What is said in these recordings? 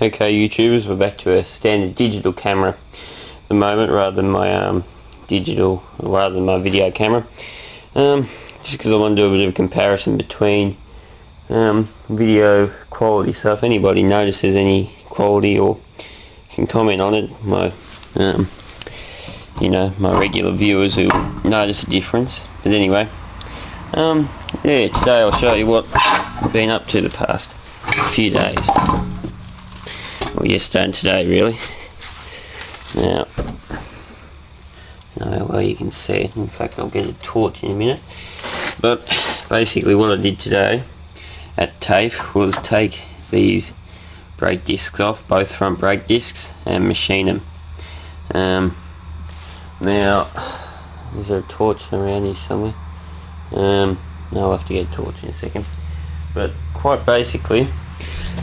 Okay YouTubers, we're back to a standard digital camera at the moment rather than my video camera. Just because I want to do a bit of a comparison between video quality. So if anybody notices any quality or can comment on it, my my regular viewers who notice a difference. But anyway, yeah, today I'll show you what I've been up to the past few days. Well, yesterday and today really. Now, well, you can see it. In fact, I'll get a torch in a minute. But basically what I did today at TAFE was take these brake discs off, both front brake discs, and machine them. Now, is there a torch around here somewhere? I'll have to get a torch in a second. But quite basically,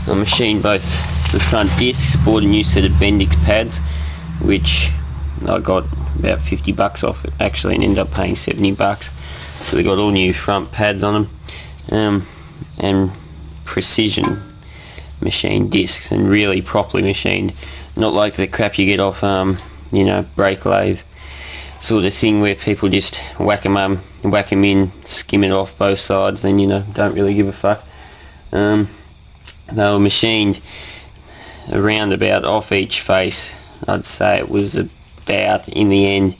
I machined both the front discs, bought a new set of Bendix pads, which I got about 50 bucks off it actually, and ended up paying 70 bucks. So they got all new front pads on them, and precision machined discs, and really properly machined, not like the crap you get off brake lathe sort of thing where people just whack them in, skim it off both sides, then don't really give a fuck. They were machined around about off each face. I'd say it was about, in the end,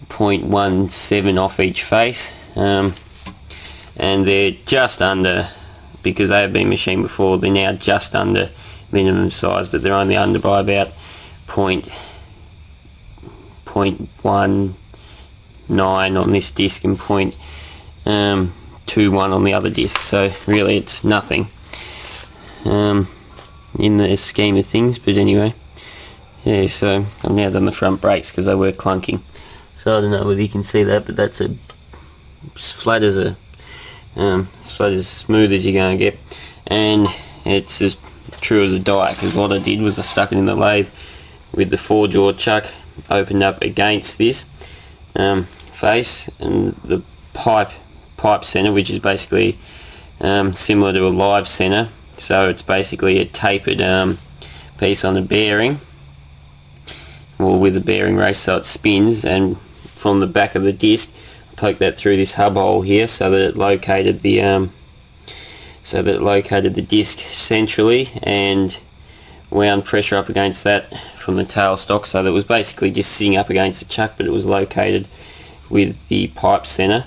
0.17 off each face, and they're just under, because they have been machined before, they're now just under minimum size, but they're only under by about 0.19 on this disc and 0.21 on the other disc, so really it's nothing in the scheme of things. But anyway, yeah, so I've now done the front brakes because they were clunking. So I don't know whether you can see that, but that's as flat as smooth as you're going to get, and it's as true as a die, because what I did was I stuck it in the lathe with the 4-jaw chuck opened up against this face, and the pipe center, which is basically similar to a live center, so it's basically a tapered piece on a bearing, or with a bearing race, so it spins, and from the back of the disc I poked that through this hub hole here so that it located the disc centrally, and wound pressure up against that from the tailstock, so that it was basically just sitting up against the chuck, but it was located with the pipe center.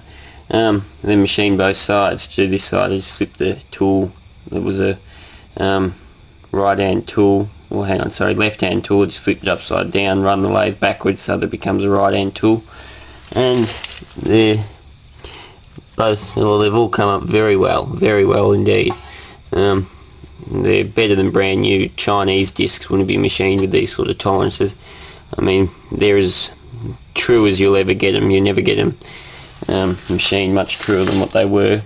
Then machine both sides. To this side, I just flipped the tool. It was a right-hand tool, or left-hand tool. Just flipped it upside down, run the lathe backwards so that it becomes a right-hand tool, and they're both, well, they've all come up very well indeed. They're better than brand new. Chinese discs wouldn't be machined with these sort of tolerances. I mean, they're as true as you'll ever get them. You never get them machined much truer than what they were,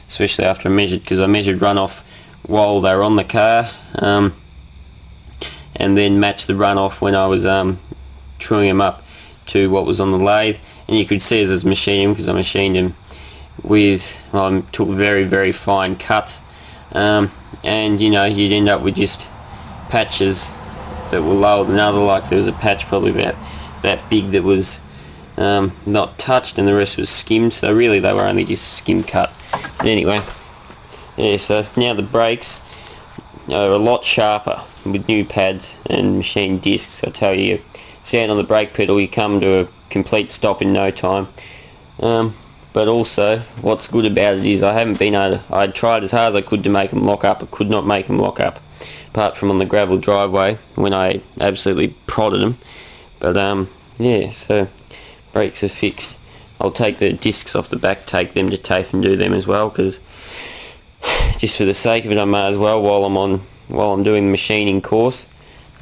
especially after I measured, because I measured runoff while they were on the car, and then matched the runoff when I was truing them up to what was on the lathe. And you could see as I was machining them, because I machined them with, I took very fine cuts, and you'd end up with just patches that were lower than other, like there was a patch probably about that big that was not touched, and the rest was skimmed, so really they were only just skim cut. But anyway, yeah, so now the brakes are a lot sharper with new pads and machined discs. I tell you, stand on the brake pedal, you come to a complete stop in no time. But also, what's good about it is I tried as hard as I could to make them lock up. I could not make them lock up, apart from on the gravel driveway when I absolutely prodded them. But yeah, so brakes are fixed. I'll take the discs off the back, take them to TAFE and do them as well, because just for the sake of it I may as well while I'm doing the machining course.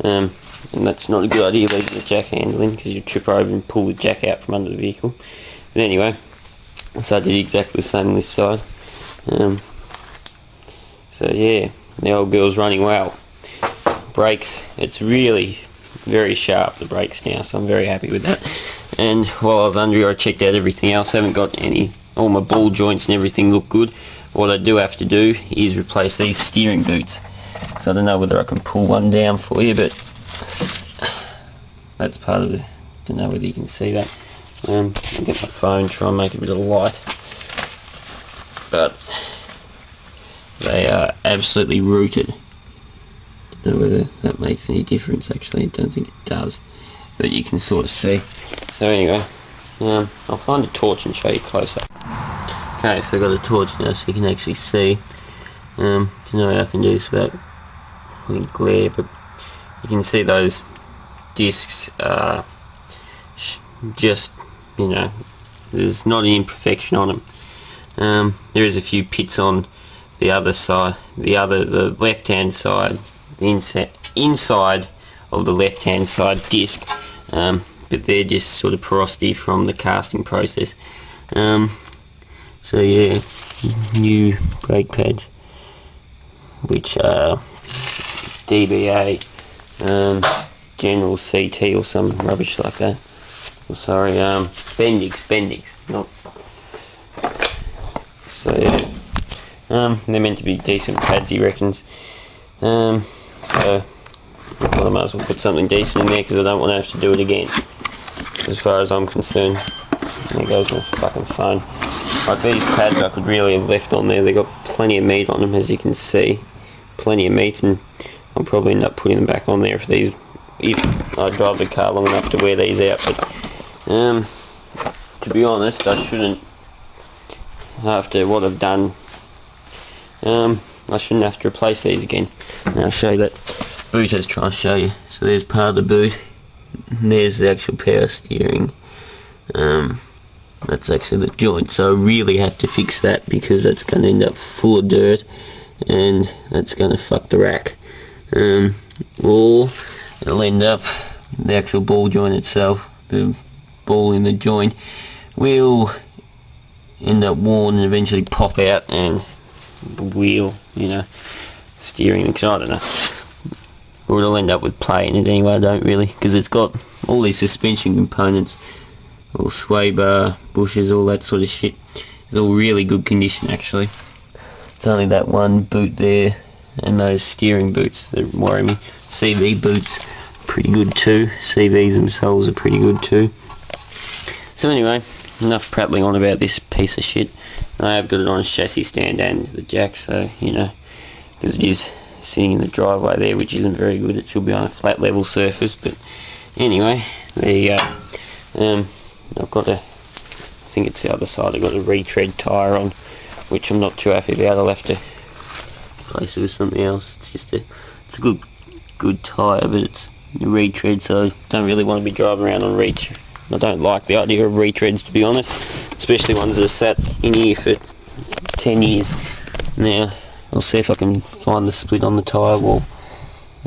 And that's not a good idea, leaving the jack handle in, because you trip over and pull the jack out from under the vehicle. But anyway, so I did exactly the same on this side. So yeah, the old girl's running well. Brakes, it's really very sharp, the brakes now, so I'm very happy with that. And while I was under here I checked out everything else. I haven't got all my ball joints and everything look good. What I do have to do is replace these steering boots. So I don't know whether I can pull one down for you, but that's part of it. Don't know whether you can see that. I'll get my phone, try and make a bit of light. But they are absolutely rooted. Don't know whether that makes any difference. Actually, I don't think it does, but you can sort of see. So anyway, I'll find a torch and show you closer. Okay, so I've got a torch now, so you can actually see. Don't know how I can do this without putting glare, but you can see those discs are just, you know, there's not an imperfection on them. There is a few pits on the other side, the left hand side, the inside of the left hand side disc, but they're just sort of porosity from the casting process. So yeah, new brake pads, which are DBA General CT or some rubbish like that. Oh, sorry, Bendix, not. So yeah, they're meant to be decent pads, he reckons. So I might as well put something decent in there because I don't want to have to do it again. As far as I'm concerned. There goes my fucking phone. Like these pads I could really have left on there. They've got plenty of meat on them, as you can see. Plenty of meat, and I'll probably end up putting them back on there if I drive the car long enough to wear these out. But to be honest, I shouldn't, after what I've done, I shouldn't have to replace these again. And I'll show you that boot. Let's try and show you. So there's part of the boot, and there's the actual power steering. That's actually the joint, so I really have to fix that because that's going to end up full of dirt and that's going to fuck the rack. Or it'll end up, the actual ball joint itself, the ball in the joint will end up worn and eventually pop out, and the wheel, you know, steering, because I don't know, or it'll end up with play in it anyway. I don't really, because it's got all these suspension components, all sway bar, bushes, all that sort of shit. It's all really good condition actually. It's only that one boot there and those steering boots that worry me. CV boots, pretty good too. CVs themselves are pretty good too. So anyway, enough prattling on about this piece of shit. I have got it on a chassis stand and the jack, so you know, because it is sitting in the driveway there, which isn't very good. It should be on a flat level surface, but anyway, there you go. I've got I think it's the other side, I've got a retread tyre on, which I'm not too happy about. I'll have to replace it with something else. It's just it's a good tyre, but it's a retread, so I don't really want to be driving around on retread. I don't like the idea of retreads, to be honest, especially ones that are sat in here for 10 years. Now, I'll see if I can find the split on the tyre wall.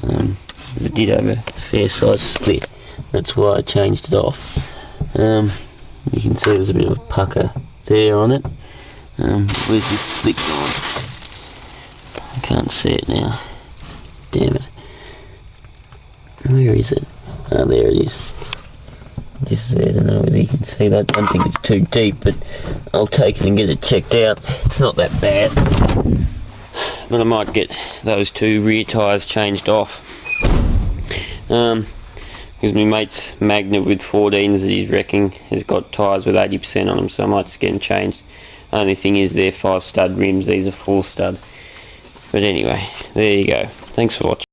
It did have a fair size split, that's why I changed it off. You can see there's a bit of a pucker there on it. Where's this split gone? I can't see it now. Damn it. Where is it? Oh, there it is. Just there, I don't know whether you can see that. I don't think it's too deep, but I'll take it and get it checked out. It's not that bad. But I might get those two rear tyres changed off. Because my mate's Magna with 14s that he's wrecking has got tyres with 80% on them, so I might just get them changed. Only thing is they're 5 stud rims, these are 4 stud. But anyway, there you go. Thanks for watching.